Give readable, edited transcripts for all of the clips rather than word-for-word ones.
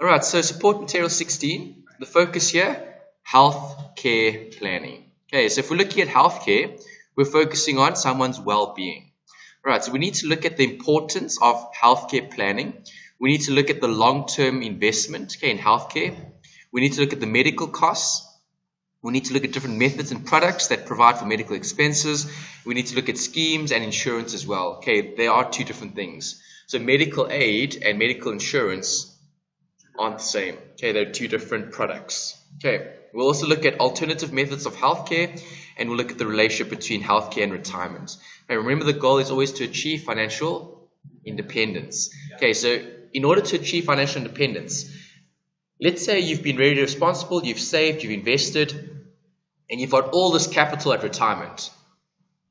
Alright, so support material 16, the focus here, health care planning. Okay, so if we're looking at healthcare, we're focusing on someone's well-being. Alright, so we need to look at the importance of healthcare planning. We need to look at the long-term investment, okay, in healthcare. We need to look at the medical costs. We need to look at different methods and products that provide for medical expenses. We need to look at schemes and insurance as well. Okay, they are two different things. So medical aid and medical insurance aren't the same. Okay, they're two different products. Okay, we'll also look at alternative methods of healthcare, and we'll look at the relationship between healthcare and retirement. Now remember, the goal is always to achieve financial independence. Okay, so in order to achieve financial independence, let's say you've been very responsible, you've saved, you've invested, and you've got all this capital at retirement,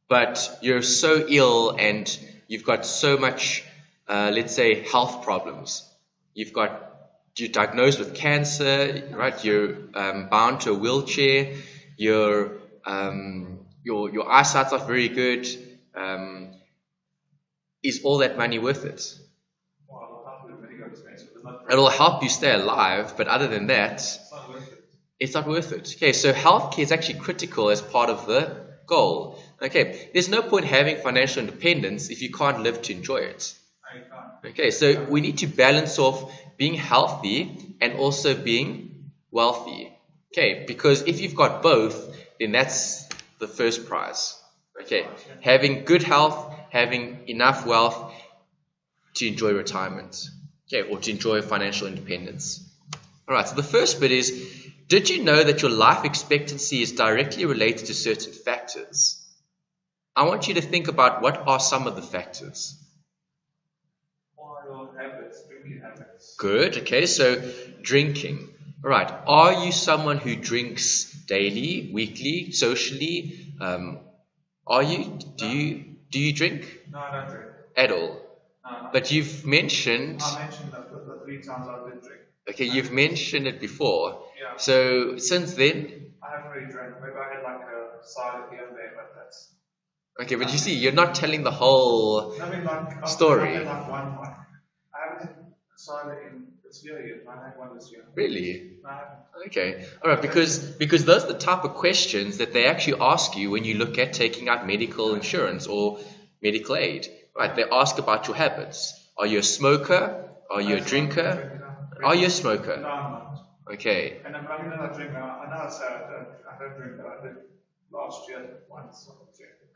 but you're so ill and you've got so much, let's say, health problems. You're diagnosed with cancer, right? You're bound to a wheelchair. Your eyesight's not very good. Is all that money worth it? It'll help you stay alive, but other than that, it's not worth it. Okay, so healthcare is actually critical as part of the goal. Okay, there's no point having financial independence if you can't live to enjoy it. Okay, so we need to balance off being healthy and also being wealthy. Okay, because if you've got both, then that's the first prize. Okay, having good health, having enough wealth to enjoy retirement. Okay, or to enjoy financial independence. Alright, so the first bit is, did you know that your life expectancy is directly related to certain factors? I want you to think about what are some of the factors. Drinking habits. Good, okay, so drinking. Alright, are you someone who drinks daily, weekly, socially? Are you? Do you drink? No, I don't drink. At all? No. But you've mentioned... I mentioned that the 3 times I did drink. Okay, you've mentioned it before. Yeah. So, since then... I haven't really drank. Maybe I had like a side at the end there, but that's... Okay, but you see, you're not telling the whole story. I had like one. I haven't had a cider in this year yet. I had one this year. Really? No, I haven't. Okay, alright, because those are the type of questions that they actually ask you when you look at taking out medical insurance or medical aid. Right, they ask about your habits. Are you a smoker? Are you a drinker? Are you a smoker? No, I'm not. Okay. And I mean, I drink. I know I say I don't drink, but I did last year once.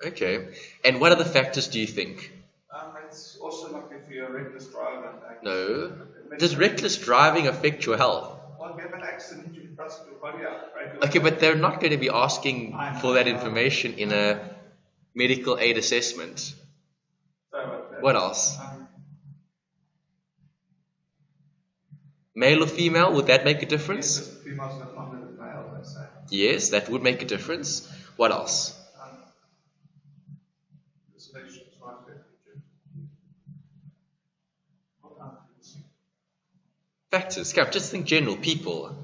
Okay. And what other factors do you think? It's also like if you're a reckless driver. No. Does reckless driving affect your health? Well, if you have an accident, you can bust your body out, right? Okay, but they're not going to be asking for that information in a medical aid assessment. What else? Male or female, would that make a difference? Yes, females are longer than males, I say. Yes, that would make a difference. What else? Factors. Come, just think general, people.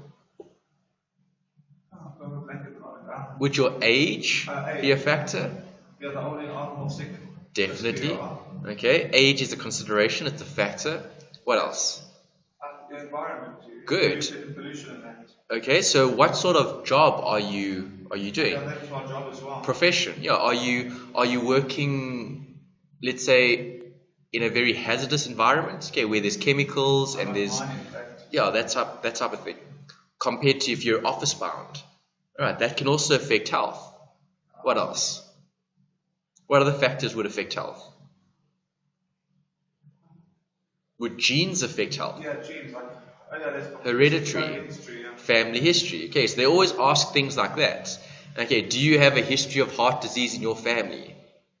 Would your age be a factor? Yeah, the only animal sick. Definitely. Okay, age is a consideration, it's a factor. What else? The environment. Good. Pollution and that. Okay, so what sort of job are you doing? Yeah, that's my job as well. Profession. Yeah, are you working, let's say, in a very hazardous environment? Okay, where there's chemicals and there's that type of thing. Compared to if you're office bound. Alright, that can also affect health. What else? What other factors would affect health? Would genes affect health? Yeah, genes. Hereditary. Family history. Okay, so they always ask things like that. Okay, do you have a history of heart disease in your family?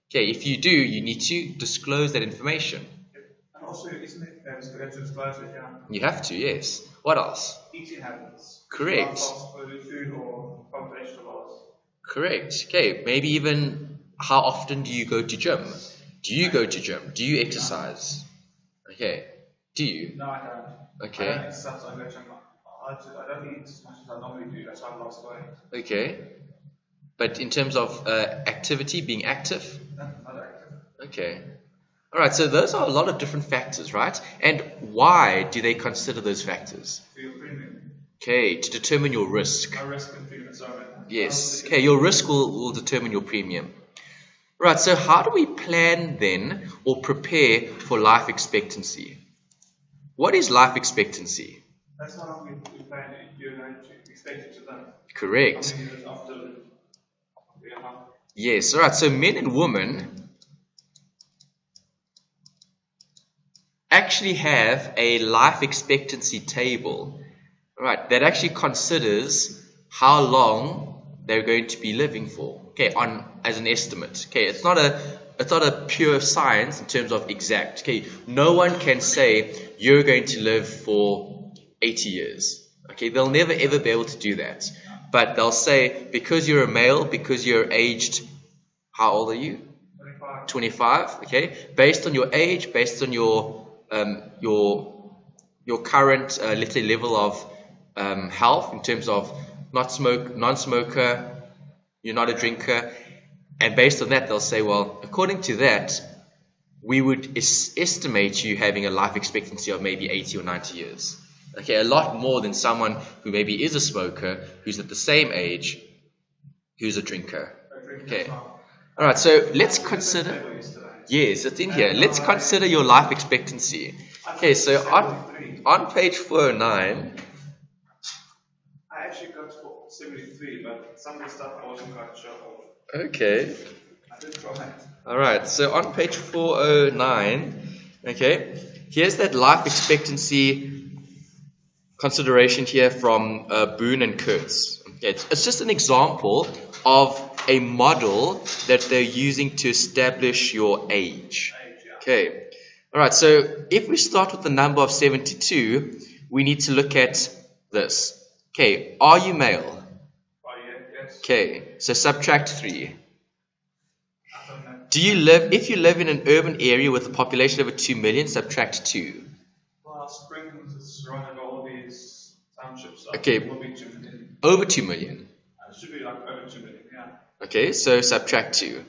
Okay, if you do, you need to disclose that information. And also, isn't it to disclose it? Yeah. You have to, yes. What else? Eating habits. Correct. Food or vegetables. Correct. Okay, maybe even how often do you go to gym? Do you go to gym? Do you exercise? Okay. Do you? No, I don't. Okay. I don't exercise. I go to gym. I don't eat as much as I normally do. That's why I've lost weight. Okay. But in terms of activity, being active? No, not active. Okay. Alright, so those are a lot of different factors, right? And why do they consider those factors? For your premium. Okay, to determine your risk. No risk and premium, sorry. Yes, okay, your risk will determine your premium. Right, so how do we plan then or prepare for life expectancy? What is life expectancy? That's how long we plan you're going to expect it to live. Correct. How many years after your life? Yes, alright, so men and women actually have a life expectancy table, right, that actually considers how long they're going to be living for, okay, on as an estimate. Okay, it's not a pure science in terms of exact. Okay, no one can say you're going to live for 80 years. Okay, they'll never ever be able to do that. But they'll say because you're a male, because you're aged, how old are you? 25. 25. Okay, based on your age, based on your current let's say level of health in terms of non-smoker, you're not a drinker, and based on that they'll say, well, according to that, we would estimate you having a life expectancy of maybe 80 or 90 years. Okay, a lot more than someone who maybe is a smoker, who's at the same age, who's a drinker. Okay. All right, so let's consider. Yes, it's in here. Let's consider your life expectancy. Okay, so on page 409. I actually got 73, but some of the stuff I wasn't quite sure of. Okay. I did try it. All right, so on page 409, okay, here's that life expectancy consideration here from Boone and Kurtz. Okay, it's just an example of a model that they're using to establish your age. Okay, all right, so if we start with the number of 72, we need to look at this. Okay, are you male? Yes. Okay, so subtract 3. Do you live, if you live in an urban area with a population over 2 million, subtract 2. Well, Springs is surrounded by all these townships. So Okay, it will be 2 million. over 2 million. It should be like over 2 million, yeah. Okay, so subtract 2.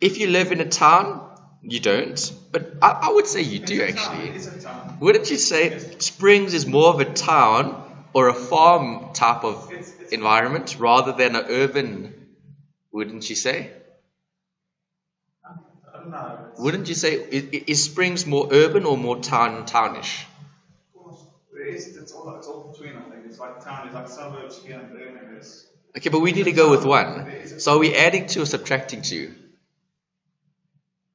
If you live in a town, you don't, but I would say you do actually. It is a town. Wouldn't you say Springs is more of a town or a farm type of environment rather than an urban, wouldn't you say? I don't know. Wouldn't you say, is Springs more urban or more townish? It's all between, I think. It's like town, it's like suburbs here and there, and it's... Okay, but we need to go with one. So are we adding 2 or subtracting 2?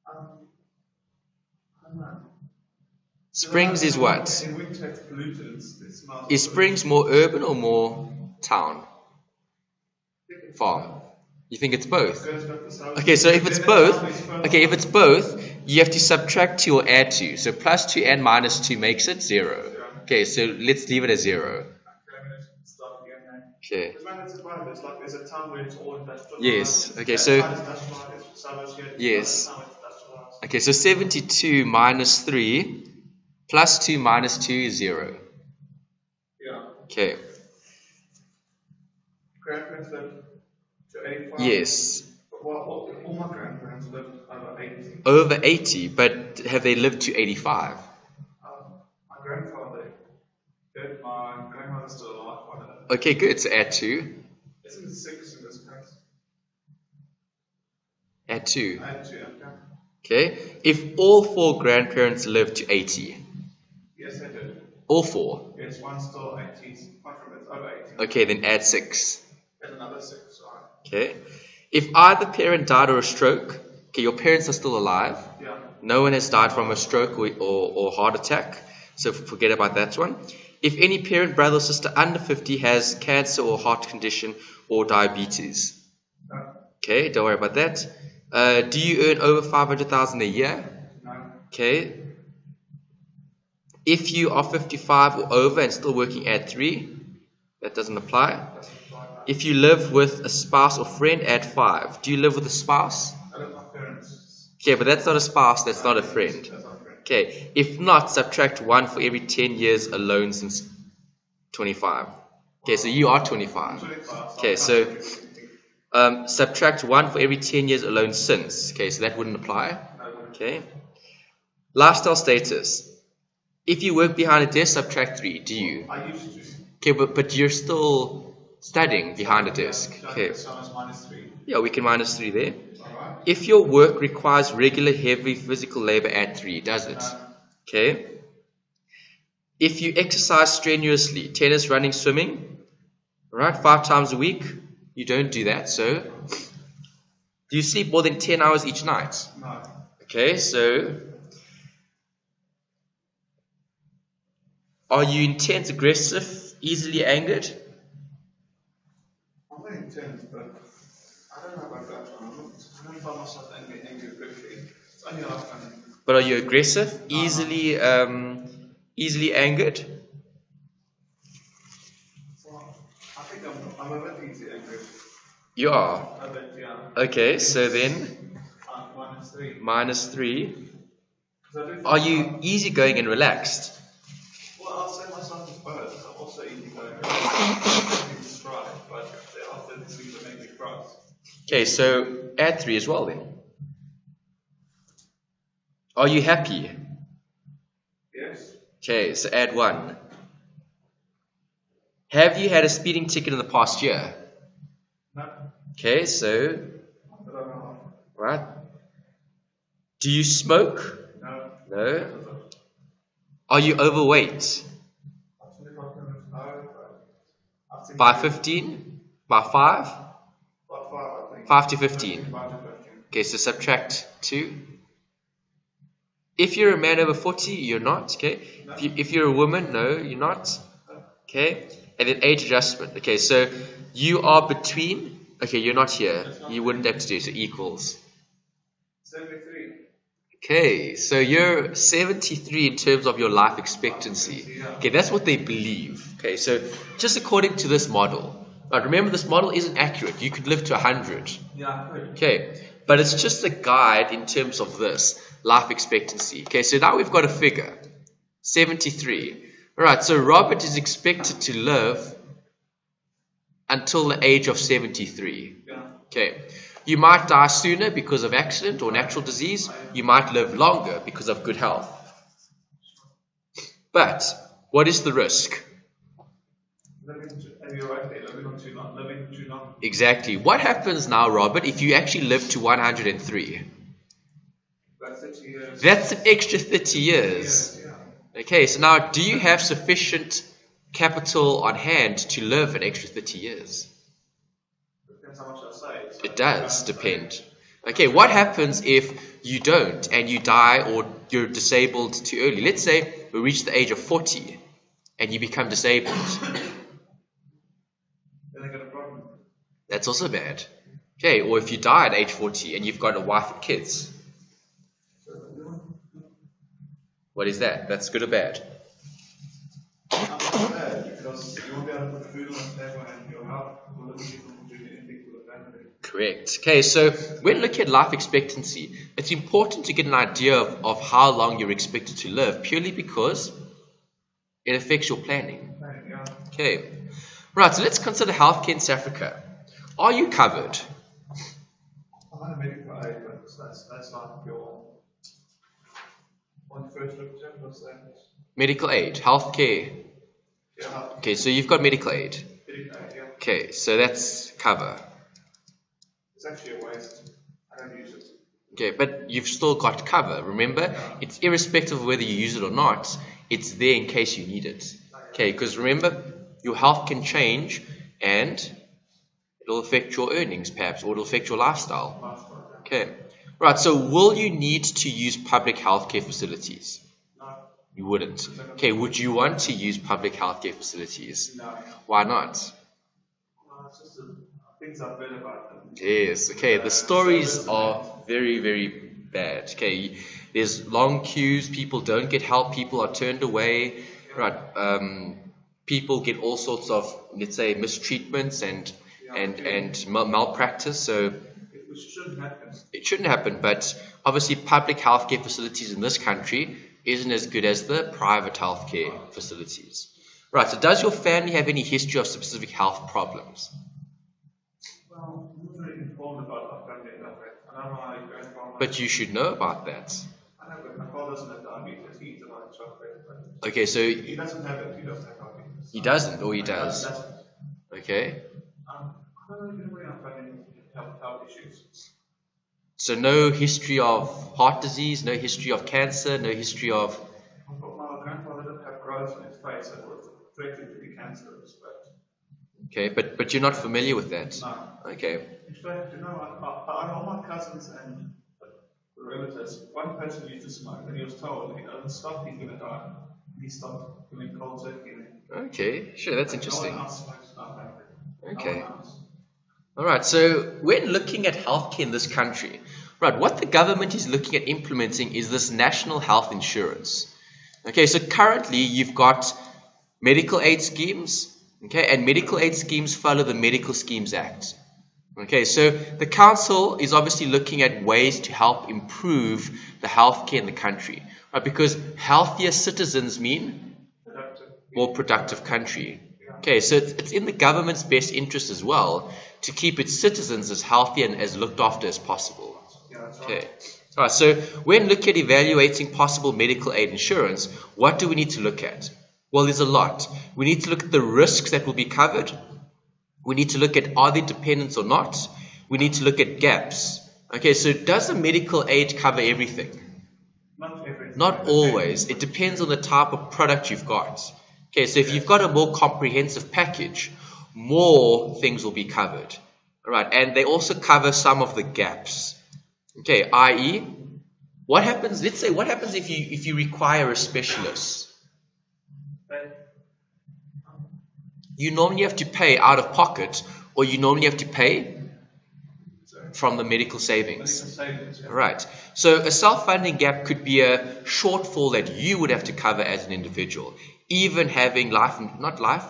I don't know. Springs is what? In winter it's polluted. Is Springs more urban or more town? Farm? You think it's both? Okay, so if it's both, you have to subtract 2 or add 2. So plus 2 and minus 2 makes it 0. Okay, so let's leave it as 0. Okay. It's like there's a town where it's all industrial. Yes. Okay, so yes. Okay, so 72 minus 3 plus 2 minus 2 is 0. Yeah. Okay. Grandparents live to 85. Yes. Well, all my grandparents live over 80. Over 80, but have they lived to 85? My grandfather did. My grandmother's still alive. Okay, good. So add 2. Isn't it 6 in this case? Add 2. Add 2, okay. Okay. If all 4 grandparents live to 80. Yes, they did. All 4. Yes, one's still 80. One from it's over 80. Okay, then add 6. Add another 6, right? Okay. If either parent died or a stroke, okay, your parents are still alive. Yeah. No one has died from a stroke or heart attack, so forget about that one. If any parent, brother or sister under 50 has cancer or heart condition or diabetes. No. Okay, don't worry about that. Do you earn over 500,000 a year? No. Okay. If you are 55 or over and still working, add 3. That doesn't apply. If you live with a spouse or friend, add 5. Do you live with a spouse? I live with my parents. Okay, but that's not a spouse, that's not a friend. That's not a friend. Okay, if not, subtract 1 for every 10 years alone since 25. Okay, so you are 25. 25. Okay, so subtract 1 for every 10 years alone since. Okay, so that wouldn't apply. Okay. Lifestyle status. If you work behind a desk, subtract 3. Do you? I used to. Okay, but you're still studying behind a desk. Okay. So it's -3. Yeah, we can minus 3 there. Alright. If your work requires regular heavy physical labor, add 3. Does it? Okay. If you exercise strenuously, tennis, running, swimming, right, 5 times a week, you don't do that. So, do you sleep more than 10 hours each night? No. Okay, so are you intense, aggressive, easily angered? I'm not intense, but I don't know about that one. I don't find myself angry quickly. It's only like But are you aggressive, easily angered? well, I think I'm a bit easy angry. You are. A bit, yeah. Okay, so then -3. minus 3. 'Cause I do Are think you easygoing and relaxed? well, I'll say myself as both. I'm also easy going. I describe, but there are certain things that make me cross. Okay, so add 3 as well then. Are you happy? Yes. Okay, so add 1. Have you had a speeding ticket in the past year? No. Okay, so, I don't know. right. Do you smoke? No. No. Are you overweight? By 15? By 5? About 5, I think. 5 to 15. 5 to 15. Okay, so subtract 2. If you're a man over 40, you're not. Okay. No. If you're a woman, no, you're not. Okay. And then age adjustment. Okay, so you are between. Okay, you're not here. You wouldn't have to do it. So equals. 73. Okay, so you're 73 in terms of your life expectancy. Okay, that's what they believe. Okay, so just according to this model. But remember, this model isn't accurate. You could live to 100. Yeah, good. Okay, but it's just a guide in terms of this life expectancy. Okay, so now we've got a figure 73. Alright, so Robert is expected to live until the age of 73. Yeah. Okay, you might die sooner because of accident or natural disease. You might live longer because of good health. But what is the risk? You're right there, living too long. Exactly. What happens now, Robert, if you actually live to 103? That's 30 years. That's an extra 30 years. Yeah. Okay, so now do you have sufficient capital on hand to live an extra 30 years? Depends how much I say. It does depend. Okay, what happens if you don't and you die or you're disabled too early? Let's say we reach the age of 40 and you become disabled. Then I got a problem. That's also bad. Okay, or if you die at age 40 and you've got a wife and kids. What is that? That's good or bad? I'm bad because you won't be able to put food on the table and your health will limit you from doing anything for the family. Correct. Okay, so when looking at life expectancy, it's important to get an idea of how long you're expected to live purely because it affects your planning. Yeah. Okay. Right, so let's consider healthcare in South Africa. Are you covered? I'm on a medical aid, but that's like your one first look at what's that? Medical aid, healthcare. Yeah. Okay, so you've got medical aid. Medical aid, yeah. Okay, so that's cover. It's actually a waste. I don't use it. Okay, but you've still got cover. Remember, it's irrespective of whether you use it or not. It's there in case you need it. Okay, because remember, your health can change and it'll affect your earnings perhaps, or it'll affect your lifestyle. Okay, right, so will you need to use public healthcare facilities? No. You wouldn't. Okay, would you want to use public healthcare facilities? No. Why not? Well, it's just things I've read about them. Yes, okay, the stories are very, very bad. Okay, there's long queues, people don't get help, people are turned away, right? People get all sorts of, let's say, mistreatments and malpractice, so Which shouldn't happen. it shouldn't happen, but obviously public healthcare facilities in this country isn't as good as the private healthcare facilities. Right, so does your family have any history of specific health problems? Well, I'm not really informed about our family that way. I don't know how your grandfather But you should know about that. I know, but my father doesn't have diabetes. He eats a lot of chocolate. But Okay, so he doesn't have it. He doesn't have diabetes. he doesn't, or he But does. he doesn't. Okay. I don't know really have any health issues. So no history of heart disease, no history of cancer, no history of... I thought my grandfather did have growths on his face that were threatening to be cancerous, but... Okay, but you're not familiar with that? No. Okay. You know, all my cousins and relatives, one person used to smoke, and he was told if he doesn't stop, he's going to die. He stopped doing cold turkey. Okay, sure, that's interesting. No one else smokes like that. Okay. No one else. Alright, so when looking at healthcare in this country, right, what the government is looking at implementing is this national health insurance. Okay, so currently you've got medical aid schemes, okay, and medical aid schemes follow the Medical Schemes Act. Okay, so the council is obviously looking at ways to help improve the healthcare in the country, right, because healthier citizens mean more productive country. Okay, so it's in the government's best interest as well to keep its citizens as healthy and as looked after as possible. Okay. All right, so when looking at evaluating possible medical aid insurance, what do we need to look at? Well, there's a lot. We need to look at the risks that will be covered. We need to look at are they dependents or not. We need to look at gaps. Okay, so does the medical aid cover everything? Not everything. Not always. It depends on the type of product you've got. Okay, so if you've got a more comprehensive package, more things will be covered. All right, and they also cover some of the gaps. Okay, i.e., what happens? Let's say, what happens if you require a specialist? You normally have to pay out of pocket, or you normally have to pay from the medical savings. Right. So a self-funding gap could be a shortfall that you would have to cover as an individual, even having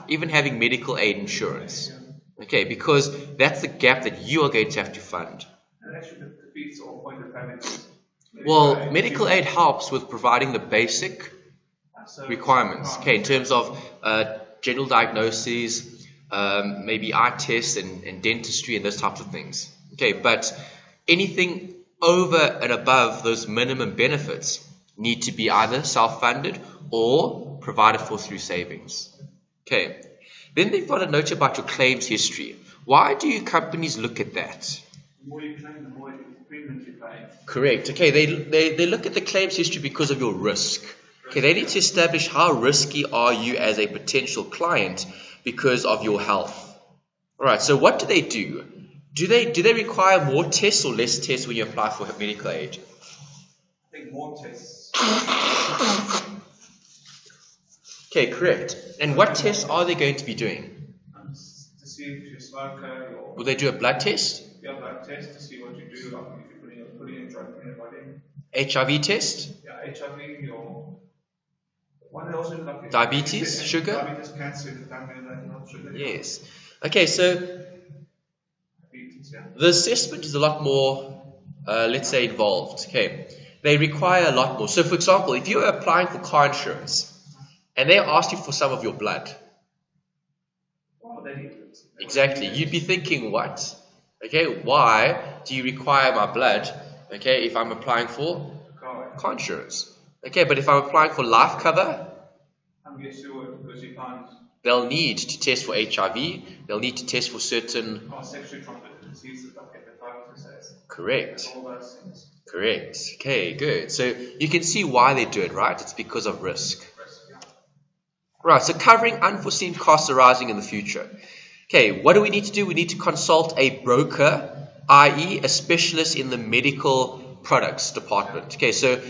even having medical aid insurance. Okay, because that's the gap that you are going to have to fund. And actually defeats all point of having. Well, medical aid helps with providing the basic requirements. Okay, in terms of general diagnoses, maybe eye tests and dentistry and those types of things. Okay, but anything over and above those minimum benefits need to be either self-funded or provided for through savings. Okay, then they've got a note about your claims history. Why do companies look at that? The more you claim, the more premiums you pay. Correct. Okay, they look at the claims history because of your risk. Okay, they need to establish how risky are you as a potential client because of your health. All right, so what do? Do they require more tests or less tests when you apply for medical aid? I think more tests. Okay, correct. And what tests are they going to be doing? To see if you're a smoker or... Will they do a blood test? Yeah, blood test to see what you do, like if you're putting a drug in your body. HIV test? Yeah, HIV or... What else is like... Diabetes? Sugar? Diabetes, cancer, not sugar. Yes. Okay, so... The assessment is a lot more, let's say, involved. Okay, they require a lot more. So, for example, if you're applying for car insurance and they ask you for some of your blood, exactly, you'd be thinking, what? Okay, why do you require my blood? Okay, if I'm applying for car insurance. Okay, but if I'm applying for life cover, they'll need to test for HIV. They'll need to test for certain. Correct. Correct. Okay, good. So you can see why they do it, right? It's because of risk. Right, so covering unforeseen costs arising in the future. Okay, what do we need to do? We need to consult a broker, i.e. a specialist in the medical products department. Okay, so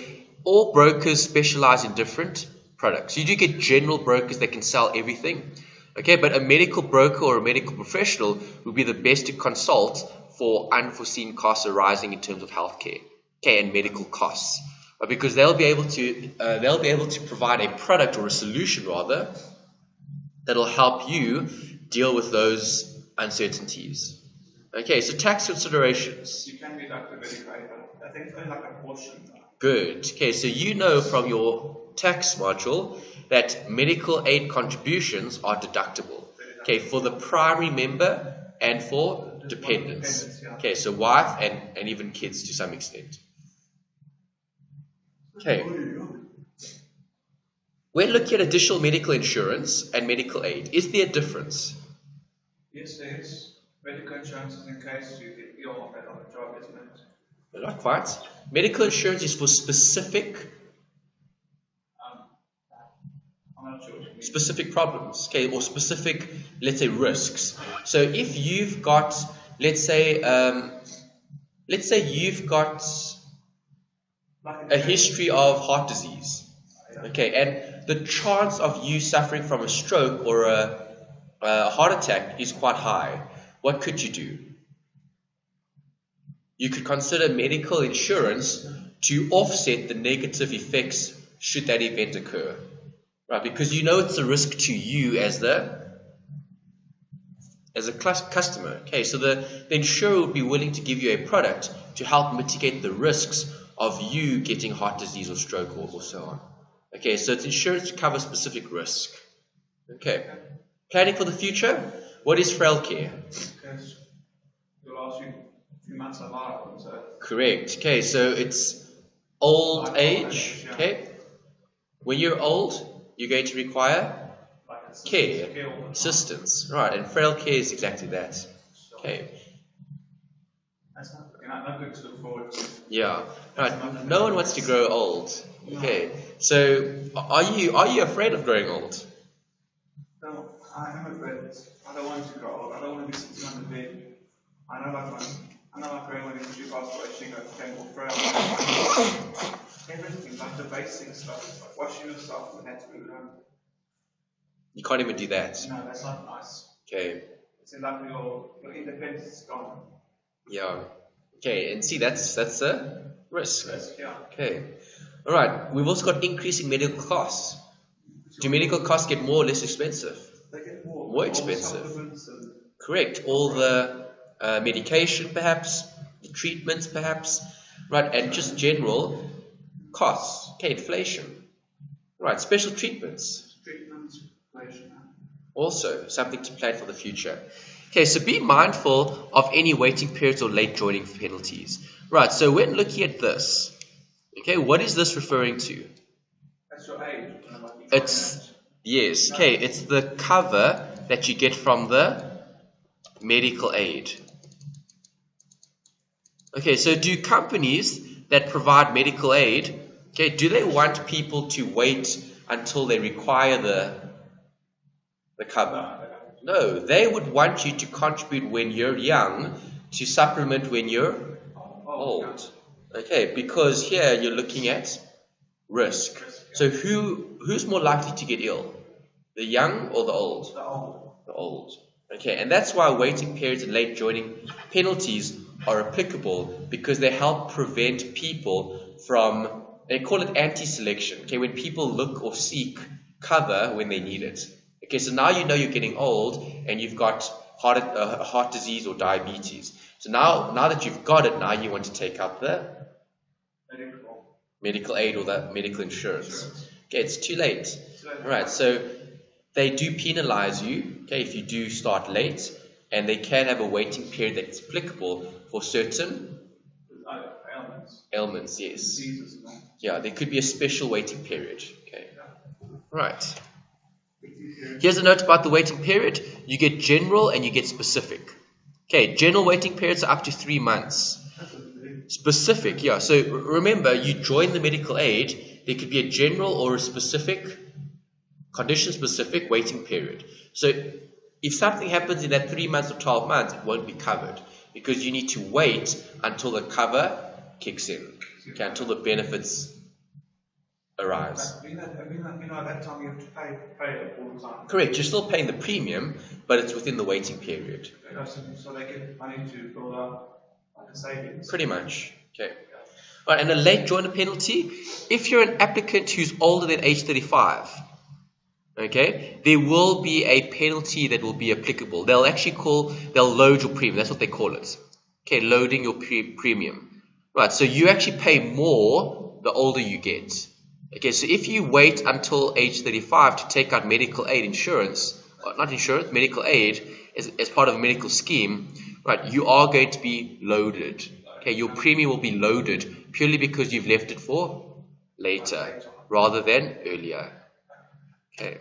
all brokers specialize in different products. You do get general brokers that can sell everything. Okay, but a medical broker or a medical professional would be the best to consult for unforeseen costs arising in terms of healthcare, okay, and medical costs, because they'll be able to provide a product or a solution rather that'll help you deal with those uncertainties. Okay, so tax considerations. You can deduct the medical aid, but I think it's only like a portion. Good. Okay, so you know from your tax module that medical aid contributions are deductible. Okay, for the primary member and for dependents. Okay, so wife and even kids to some extent. Okay. We're looking at additional medical insurance and medical aid. Is there a difference? Yes, there is. Medical insurance is in case you get ill on the job, isn't it? Not quite. Medical insurance is for specific I'm not sure what you mean. specific problems, okay, or specific, let's say, risks. So if you've got, let's say you've got a history of heart disease, okay, and the chance of you suffering from a stroke or a heart attack is quite high. What could you do? You could consider medical insurance to offset the negative effects should that event occur. Right, because you know it's a risk to you as a customer. Okay, so the insurer would be willing to give you a product to help mitigate the risks of you getting heart disease or stroke or so on. Okay, so it's insurance to cover specific risk. Okay, planning for the future. What is frail care? Because you'll ask you a few months of life, so. Correct. Okay, so it's old age. Okay, when you're old, you're going to require care, assistance, right? And frail care is exactly that. Okay. That's not good to look forward to. Yeah. Right. No one wants to grow old. Okay. So, are you afraid of growing old? No, I am afraid. I don't want to grow old. I don't want to be sitting on the bed. I know like when you pass away, she became more frail. Everything, like the basic stuff, like washing yourself and that to be done. You can't even do that. No, that's not nice. Okay. It's like your independence is gone. Yeah. Okay, and see that's a risk. Yeah. Okay. All right. We've also got increasing medical costs. Do medical costs get more or less expensive? They get more. More expensive. Correct. All the medication, perhaps, the treatments, perhaps, right, and just general costs. Okay, inflation. Right, special treatments. Treatments, inflation. Also, something to plan for the future. Okay, so be mindful of any waiting periods or late joining penalties. Right, so when looking at this, okay, what is this referring to? That's your age. Yes, okay, it's the cover that you get from the medical aid. Okay, so do companies that provide medical aid, okay, do they want people to wait until they require the cover? No, they would want you to contribute when you're young to supplement when you're old. Okay, because here you're looking at risk. So who's more likely to get ill? The young or the old? The old. The old. Okay, and that's why waiting periods and late joining penalties are applicable, because they help prevent people from, they call it anti-selection. Okay, when people look or seek cover when they need it. Okay, so now you know you're getting old and you've got heart disease or diabetes. So now that you've got it, now you want to take out the medical aid or the medical insurance. Okay, it's too late. All right, so they do penalize you, okay, if you do start late, and they can have a waiting period that's applicable for certain ailments, yes. Yeah, there could be a special waiting period. Okay. Right. Here's a note about the waiting period. You get general and you get specific. Okay, general waiting periods are up to 3 months. Specific, yeah. So remember, you join the medical aid, there could be a general or a specific, condition-specific waiting period. So if something happens in that 3 months or 12 months, it won't be covered, because you need to wait until the cover kicks in, okay, until the benefits arise. That time you have to pay it all the time. Correct, you're still paying the premium, but it's within the waiting period. So they get money to build up like a savings. Pretty much. Okay. Right, and a late joiner penalty, if you're an applicant who's older than age 35, okay, there will be a penalty that will be applicable. They'll load your premium. That's what they call it. Okay, loading your premium. Right, so you actually pay more the older you get. Okay, so if you wait until age 35 to take out medical aid insurance, medical aid as part of a medical scheme, right, you are going to be loaded. Okay, your premium will be loaded purely because you've left it for later rather than earlier. Okay.